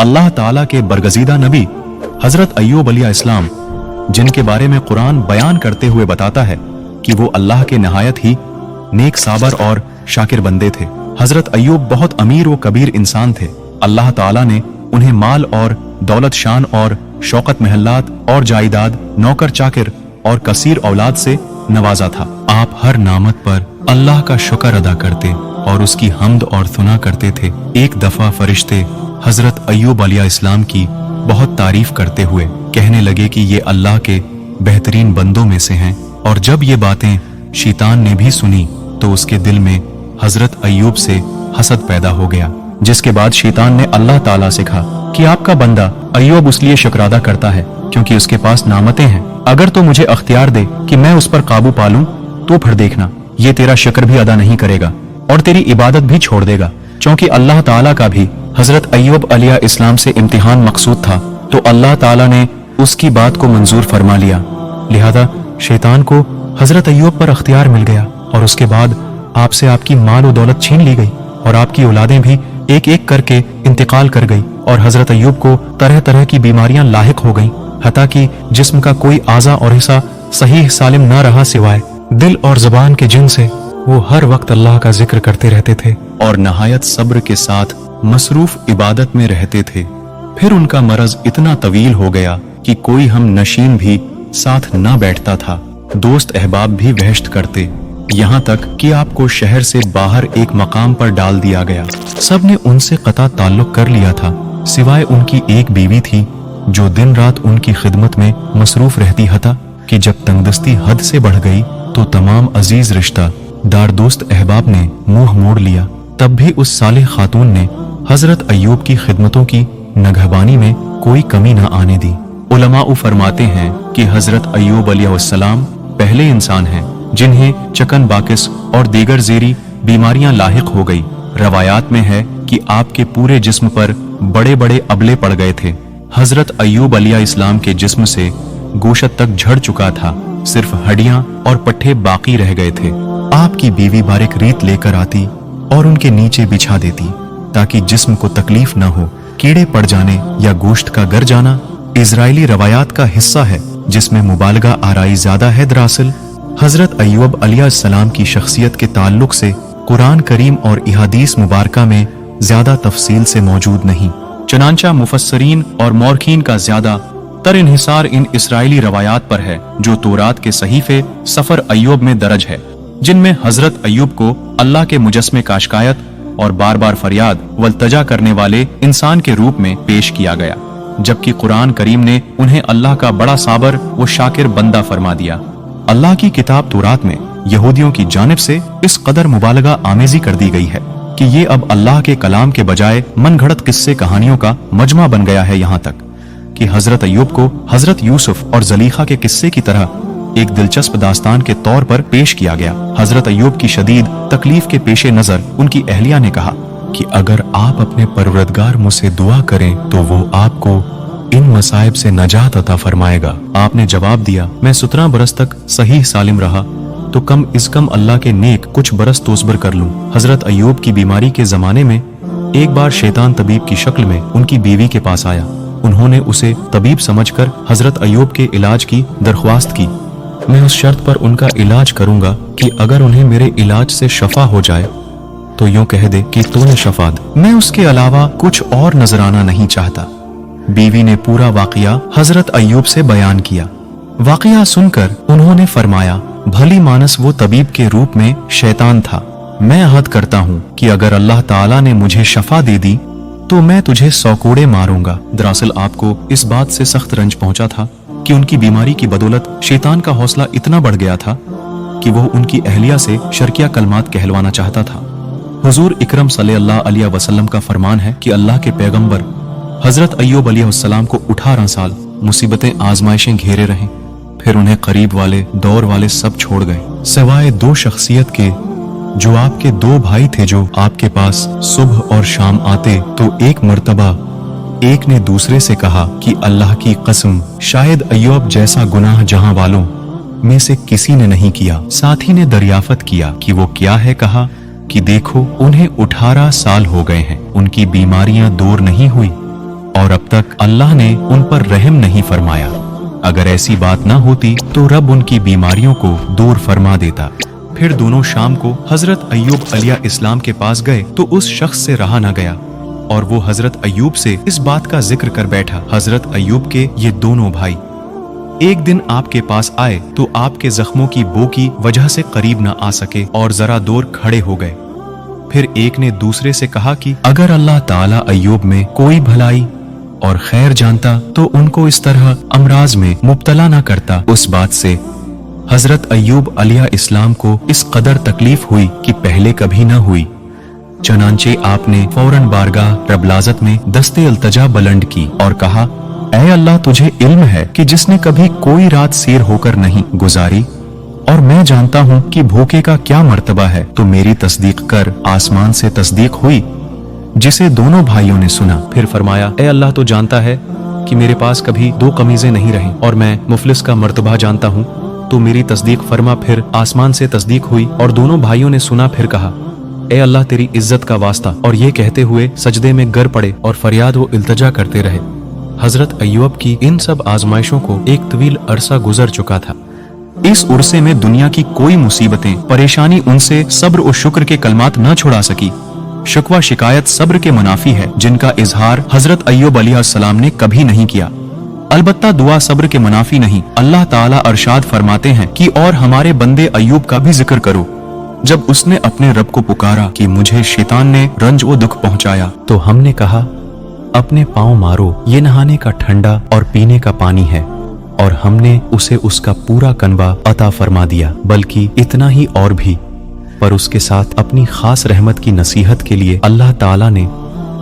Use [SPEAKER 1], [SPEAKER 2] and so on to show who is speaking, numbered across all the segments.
[SPEAKER 1] अल्लाह ताला के बरगजीदा नबी हजरत अय्यूब अलैहिस्सलाम, जिनके बारे में कुरान बयान करते हुए बताता है कि वो अल्लाह के नहायत ही नेक, साबर और शाकिर बंदे थे। हजरत अय्यूब बहुत अमीर व कबीर इंसान थे। अल्लाह ताला ने उन्हें माल और दौलत, शान और शौकत, महल्लात और जायदाद, नौकर चाकर और कसीर औलाद से नवाजा था। आप हर नामत पर अल्लाह का शुक्र अदा करते और उसकी हम्द और सुना करते थे। एक दफा फरिश्ते हजरत अय्यूब अलैहिस्सलाम की बहुत तारीफ करते हुए कहने लगे कि ये अल्लाह के बेहतरीन बंदों में से हैं। और जब ये बातें शैतान ने भी सुनी तो उसके दिल में हजरत अय्यूब से हसद पैदा हो गया, जिसके बाद शैतान ने अल्लाह ताला से कहा कि आपका बंदा अय्यूब उसलिए शुक्रादा करता है क्योंकि उसके पास नामतें हैं। अगर तो मुझे अख्तियार दे कि मैं उस पर काबू पालूं तो फिर देखना, ये तेरा शुक्र भी अदा नहीं करेगा और तेरी इबादत भी छोड़ देगा। क्योंकि अल्लाह ताला का भी हजरत अय्यूब अलैहिस्सलाम से इम्तिहान मकसूद था, तो अल्लाह ताला ने उसकी बात को मंजूर फरमा लिया। लिहाजा शैतान को हजरत अय्यूब पर अख्तियार मिल गया और उसके बाद आपसे आपकी माल और दौलत छीन ली गई और आपकी औलादें भी एक एक करके इंतकाल कर गई और हजरत अय्यूब को तरह तरह की बीमारियां लाहिक हो गईं, हत्ता कि जिस्म का कोई आज़ा और हिस्सा सही सालिम न रहा सिवाय दिल और ज़बान के जिन से वो हर वक्त अल्लाह का जिक्र करते रहते थे और नहायत सब्र के साथ मसरूफ इबादत में रहते थे। फिर उनका मरज इतना तवील हो गया कि कोई हम नशीन भी साथ न बैठता था। दोस्त अहबाब भी वहशत करते, यहाँ तक कि आपको शहर से बाहर एक मकाम पर डाल दिया गया। सब ने उनसे कता ताल्लुक कर लिया था, सिवाय उनकी एक बीवी थी जो दिन रात उनकी खिदमत में मसरूफ रहती, हता कि जब तंगदस्ती हद से बढ़ गई तो तमाम अजीज रिश्ता दार दोस्त अहबाब ने मुंह मोड़ लिया। तब भी उस सालेह खातून ने हजरत अय्यूब की खिदमतों की निगहबानी में कोई कमी न आने दी। उलमाउ फरमाते हैं कि हजरत अय्यूब अलैहिस्सलाम पहले इंसान हैं जिन्हें चकन बाकिस और दीगर ज़ेरी बीमारियां लाहिक हो गई। रवायात में है कि आपके पूरे जिस्म पर बड़े बड़े अबले पड़ गए थे। हजरत अय्यूब अलैहिस्सलाम के जिस्म से गोशत तक झड़ चुका था, सिर्फ हड्डियां और पट्टे बाकी रह गए थे। आपकी बीवी बारीक रीत लेकर आती और उनके नीचे बिछा देती ताकि जिस्म को तकलीफ न हो। कीड़े पड़ जाने या गोश्त का गर जाना इजराइली रवायात का हिस्सा है, जिसमें मुबालगा आराई ज्यादा है। दरअसल हजरत अय्यूब अलैहिस्सलाम की शख्सियत के ताल्लुक से कुरान करीम और इहादीस मुबारका में ज्यादा तफसील से मौजूद नहीं। चनांचा मुफस्सरीन और मौरखीन का ज्यादा तर इन्हिसार इन इसराइली रवायात पर है जो तौरात के सहीफे सफर अय्यूब में दर्ज है, जिनमें हजरत अय्यूब को अल्लाह के मुजस्मे का शिकायत और बार बार फरियाद वल्तजा करने वाले इंसान के रूप में पेश किया गया, जबकि कुरान करीम ने उन्हें अल्लाह का बड़ा साबर व शाकिर बंदा फरमा दिया। अल्लाह की किताब तौरात में यहूदियों की जानिब से इस कदर मुबालगा आमेजी कर दी गई है कि ये अब अल्लाह के कलाम के बजाय मनगढ़ंत किस्से कहानियों का मजमा बन गया है, यहाँ तक कि हजरत अय्यूब को हजरत यूसुफ और जलीखा के किस्से की तरह एक दिलचस्प दास्तान के तौर पर पेश किया गया। हजरत अय्यूब की शदीद तकलीफ के पेशे नजर उनकी अहलिया ने कहा कि अगर आप अपने परवरदिगार मुझसे दुआ करें तो वो आपको इन मसाइब से नजात अता फरमाएगा। आपने जवाब दिया, मैं 17 बरस तक सही सालिम रहा तो कम इस कम अल्लाह के नेक कुछ बरस तोसबर कर लूं। हजरत अय्यूब की बीमारी के जमाने में एक बार शैतान तबीब की शक्ल में उनकी बीवी के पास आया। उन्होंने उसे तबीब समझकर हजरत अय्यूब के इलाज की दरख्वास्त की। मैं उस शर्त पर उनका इलाज करूंगा कि अगर उन्हें मेरे इलाज से शफा हो जाए तो यूं कह दे कि तूने शफा दी, मैं उसके अलावा कुछ और नजराना नहीं चाहता। बीवी ने पूरा वाकया हजरत अय्यूब से बयान किया। वाकया सुनकर उन्होंने फरमाया, भली मानस वो तबीब के रूप में शैतान था। मैं अहद करता हूँ कि अगर अल्लाह ताला ने मुझे शफा दे दी तो मैं तुझे 100 कोड़े मारूंगा। दरअसल आपको इस बात से सख्त रंज पहुंचा था कि उनकी बीमारी की बदौलत शैतान का हौसला इतना बढ़ गया था कि वो उनकी अहलिया से शर्किया कलमात कहलवाना चाहता था। हुजूर इकरम सल्लल्लाहु अलैहि वसल्लम का फरमान है कि अल्लाह के पैगंबर हजरत अय्यूब अलैहिस्सलाम को 18 साल मुसीबतें आजमाइशें घेरे रहे, फिर उन्हें करीब वाले दौर वाले सब छोड़ गए, सिवाय 2 शख्सियत के जो आपके 2 भाई थे जो आपके पास सुबह और शाम आते तो एक मर्तबा एक ने दूसरे से कहा कि अल्लाह की कसम शायद अय्यूब जैसा गुनाह जहां वालों में से किसी ने नहीं किया। साथी ने दरियाफत किया कि वो क्या है, कहा कि देखो उन्हें 18 साल हो गए हैं, उनकी बीमारियां दूर नहीं हुई। और अब तक अल्लाह ने उन पर रहम नहीं फरमाया। अगर ऐसी बात न होती तो रब उनकी बीमारियों को दूर फरमा देता। फिर दोनों शाम को हजरत अय्यूब अलैहिस्सलाम के पास गए तो उस शख्स से रहा न गया और वो हजरत अय्यूब से इस बात का जिक्र कर बैठा। हजरत अय्यूब के ये दोनों भाई एक दिन आपके पास आए तो आपके जख्मों की बो की वजह से करीब न आ सके और जरा दूर खड़े हो गए। फिर एक ने दूसरे से कहा कि अगर अल्लाह ताला अय्यूब में कोई भलाई और खैर जानता तो उनको इस तरह अमराज में मुब्तला न करता। उस बात से हजरत अय्यूब अलैहिस्सलाम को इस कदर तकलीफ हुई कि पहले कभी न हुई। चनांचे आपने फौरन बारगाह रबलाजत में दस्ते इल्तजा बुलंद की और कहा, ऐ अल्लाह, तुझे इल्म है कि जिसने कभी कोई रात सैर होकर नहीं गुजारी और मैं जानता हूँ कि भूखे का क्या मर्तबा है, तो मेरी तस्दीक कर। आसमान से तस्दीक हुई जिसे दोनों भाइयों ने सुना। फिर फरमाया, ऐ अल्लाह, तो जानता है कि मेरे पास कभी 2 कमीजें नहीं रही और मैं मुफलिस का मर्तबा जानता हूँ, तो मेरी तस्दीक फरमा। फिर आसमान से तस्दीक हुई और दोनों भाइयों ने सुना। फिर कहा, ऐ अल्लाह, तेरी इज्जत का वास्ता। और ये कहते हुए सजदे में गिर पड़े और फरियाद व इल्तजा करते रहे। हजरत अय्यूब की इन सब आजमाइशों को एक तवील अरसा गुजर चुका था। इस उर्से में दुनिया की कोई मुसीबतें परेशानी उनसे सब्र और शुक्र के कलमात न छुड़ा सकी। शिकवा शिकायत सब्र के मुनाफी है जिनका इजहार हजरत अय्यूब अलैहिस्सलाम ने कभी नहीं किया। अलबत्ता दुआ सब्र के मुनाफी नहीं। अल्लाह ताला अरशाद फरमाते हैं कि और हमारे बंदे अय्यूब का भी जिक्र करो, जब उसने अपने रब को पुकारा कि मुझे शैतान ने रंज व दुख पहुंचाया तो हमने कहा, अपने पांव मारो, ये नहाने का ठंडा और पीने का पानी है, और हमने उसे उसका पूरा कनबा अता फरमा दिया। बल्कि इतना ही और भी, पर उसके साथ अपनी खास रहमत की नसीहत के लिए अल्लाह ताला ने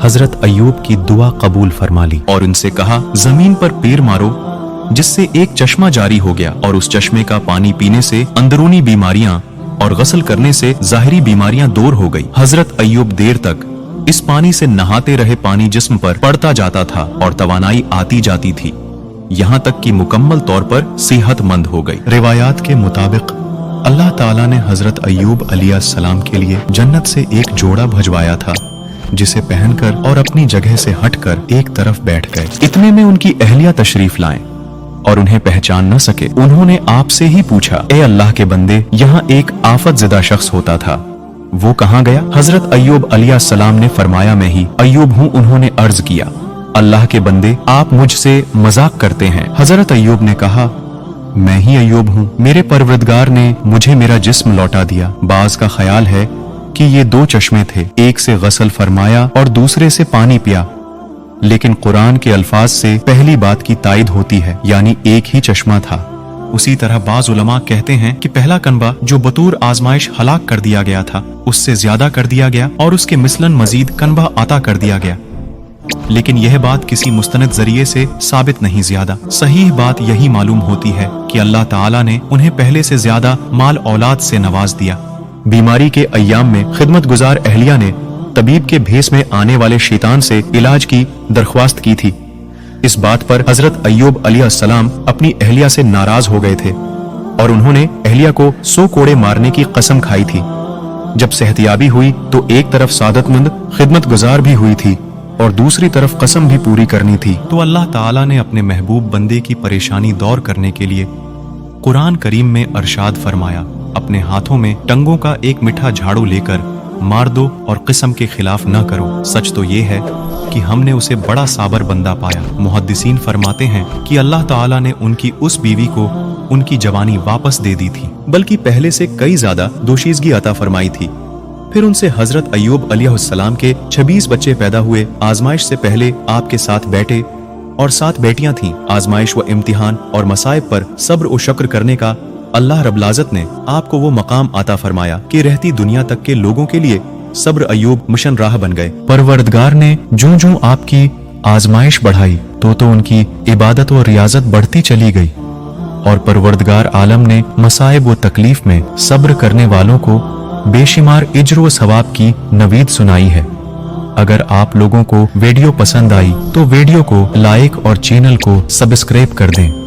[SPEAKER 1] हजरत अय्यूब की दुआ कबूल फरमा ली और उनसे कहा, जमीन पर पैर मारो, जिससे एक चश्मा जारी हो गया और उस चश्मे का पानी पीने से अंदरूनी बीमारियां और गसल करने से जाहिरी बीमारियां दूर हो गई। हजरत अय्यूब देर तक इस पानी से नहाते रहे। पानी जिस्म पर पड़ता जाता था और तवानाई आती जाती थी, यहाँ तक कि मुकम्मल तौर पर सेहतमंद हो गई। रिवायात के मुताबिक अल्लाह ताला ने हजरत अय्यूब अलैहिस्सलाम के लिए जन्नत से एक जोड़ा भजवाया था, जिसे पहनकर और अपनी जगह से हटकर एक तरफ बैठ गए। इतने में उनकी अहलिया तशरीफ लाएं और उन्हें पहचान न सके। उन्होंने आपसे ही पूछा, ए अल्लाह के बंदे, यहाँ एक आफत ज़दा शख्स होता था, वो कहाँ गया? हजरत अय्यूब अलैहिस्सलाम ने फरमाया, मैं ही अय्यूब हूँ। उन्होंने अर्ज किया, अल्लाह के बंदे, आप मुझसे मजाक करते हैं। हजरत अय्यूब ने कहा, मैं ही अय्यूब हूँ। मेरे परवरदिगार ने मुझे मेरा जिस्म लौटा दिया। बाज का ख्याल है कि ये 2 चश्मे थे, एक से गसल फरमाया और दूसरे से पानी पिया, लेकिन कुरान के अल्फाज से पहली बात की तायद होती है, यानी एक ही चश्मा था। उसी तरह बाज उलमा कहते हैं कि पहला कनबा जो बतूर आजमाइश हलाक कर दिया गया था, उससे ज्यादा कर दिया गया और उसके मिसलन मजीद कनबा अता कर दिया गया। लेकिन यह बात किसी मुस्तनद जरिए से साबित नहीं। ज्यादा सही बात यही मालूम होती है कि अल्लाह ताला ने उन्हें पहले से ज्यादा माल औलाद से नवाज दिया। बीमारी के अय्याम में खिदमत गुजार अहलिया ने तबीब के भेस में आने वाले शैतान से इलाज की दरख्वास्त की थी। इस बात पर हजरत अय्यूब अलैहिस्सलाम अपनी अहलिया से नाराज हो गए थे और उन्होंने अहलिया को 100 कोड़े मारने की कसम खाई थी। जब सेहतियाबी हुई तो एक तरफ सादतमंद खिदमत गुजार भी हुई थी और दूसरी तरफ कसम भी पूरी करनी थी। तो अल्लाह ताला ने अपने महबूब बंदे की परेशानी दूर करने के लिए कुरान करीम में अरशाद फरमाया, अपने हाथों में टंगों का एक मीठा झाड़ू लेकर मार दो और किस्म के खिलाफ न करो। सच तो ये है कि हमने उसे बड़ा साबर बंदा पाया। मुहद्दिसीन फरमाते हैं कि अल्लाह ताला ने उनकी उस बीवी को उनकी जवानी वापस दे दी थी, बल्कि पहले से कई ज्यादा दोशीजगी अता फरमाई थी। फिर उनसे हजरत अय्यूब अलैहिस्सलाम के 26 बच्चे पैदा हुए। आजमाइश से पहले आपके साथ बेटे और 7 बेटियां थीं। आजमाइश व इम्तिहान और मसाइब पर सब्र और शुक्र करने का अल्लाह रब्लाज़त ने आपको वो मकाम अता फरमाया कि रहती दुनिया तक के लोगों के लिए सब्र अय्यूब मिशन राह बन गए। परवरदिगार ने जो जो आपकी आजमाइश बढ़ाई तो उनकी इबादत व रियाजत बढ़ती चली गई और परवरदिगार आलम ने मसाइब व तकलीफ में सब्र करने वालों को बेशुमार इज्र व सवाब की नवीद सुनाई है। अगर आप लोगों को वीडियो पसंद आई तो वीडियो को लाइक और चैनल को सब्सक्राइब कर दें।